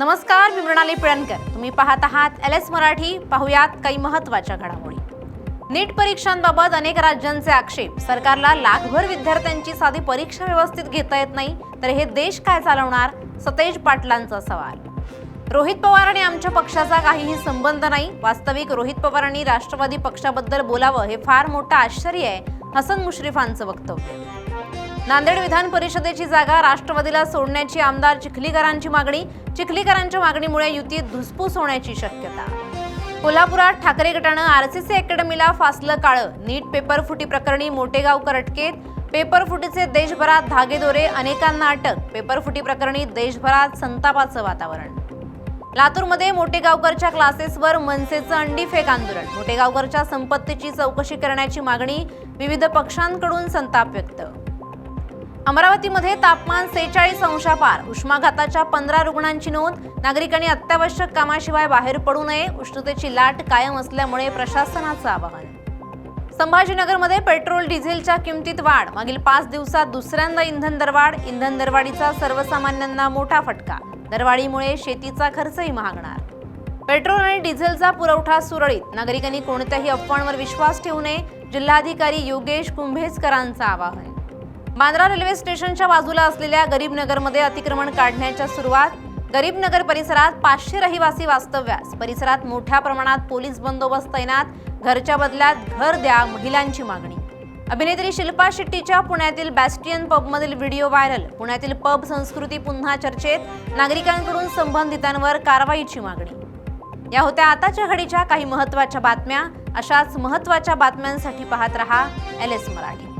नमस्कार, मी मृणाली पिळणकर. तुम्ही पाहत आहात LS मराठी. पाहुयात काही महत्त्वाच्या घडामोडी. नीट परीक्षांबाबत अनेक राज्यांचे आक्षेप. सरकारला लाखभर विद्यार्थ्यांची साधी परीक्षा व्यवस्थित घेता येत नाही, तर हे देश काय चालवणार? सतेज पाटलांचा सवाल. रोहित पवार आणि आमच्या पक्षाचा काहीही संबंध नाही. वास्तविक रोहित पवारांनी राष्ट्रवादी पक्षाबद्दल बोलावं हे फार मोठं आश्चर्य आहे, हसन मुश्रीफांचं वक्तव्य. नांदेड विधान परिषदेची जागा राष्ट्रवादीला सोडण्याची आमदार चिखलीकरांची मागणी. चिखलीकरांच्या मागणीमुळे युतीत धुसफूस होण्याची शक्यता. कोल्हापुरात ठाकरे गटानं RCC अकॅडमीला फासलं काळं. नीट पेपरफुटी प्रकरणी मोठेगावकर अटकेत. पेपरफुटीचे देशभरात धागेदोरे, अनेकांना अटक. पेपरफुटी प्रकरणी देशभरात संतापाचं वातावरण. लातूरमध्ये मोठेगावकरच्या क्लासेसवर मनसेचं अंडीफेक आंदोलन. मोठेगावकरच्या संपत्तीची चौकशी करण्याची मागणी. विविध पक्षांकडून संताप व्यक्त. अमरावतीमध्ये तापमान 46 अंशापार. उष्माघाताच्या 15 रुग्णांची नोंद. नागरिकांनी अत्यावश्यक कामाशिवाय बाहेर पडू नये. उष्णतेची लाट कायम असल्यामुळे प्रशासनाचं आवाहन. संभाजीनगरमध्ये पेट्रोल डिझेलच्या किमतीत वाढ. मागील 5 दिवसात दुसऱ्यांदा इंधन दरवाढ. इंधन दरवाढीचा सर्वसामान्यांना मोठा फटका. दरवाढीमुळे शेतीचा खर्चही महागणार. पेट्रोल आणि डिझेलचा पुरवठा सुरळीत. नागरिकांनी कोणत्याही अफवांवर विश्वास ठेवू नये. जिल्हाधिकारी योगेश कुंभेजकरांचं आवाहन. बांद्रा रेल्वे स्टेशनच्या बाजूला असलेल्या गरीबनगरमध्ये अतिक्रमण काढण्याच्या सुरुवात. गरीबनगर परिसरात 500 रहिवासी वास्तव्यास. परिसरात मोठ्या प्रमाणात पोलीस बंदोबस्त तैनात. घरच्या बदल्यात घर द्या, महिलांची मागणी. अभिनेत्री शिल्पा शेट्टीच्या पुण्यातील बॅस्टियन पबमधील व्हिडिओ व्हायरल. पुण्यातील पब संस्कृती पुन्हा चर्चेत. नागरिकांकडून संबंधितांवर कारवाईची मागणी. या होत्या आताच्या घडीच्या काही महत्त्वाच्या बातम्या. अशाच महत्त्वाच्या बातम्यांसाठी पाहत रहा LS मराठी.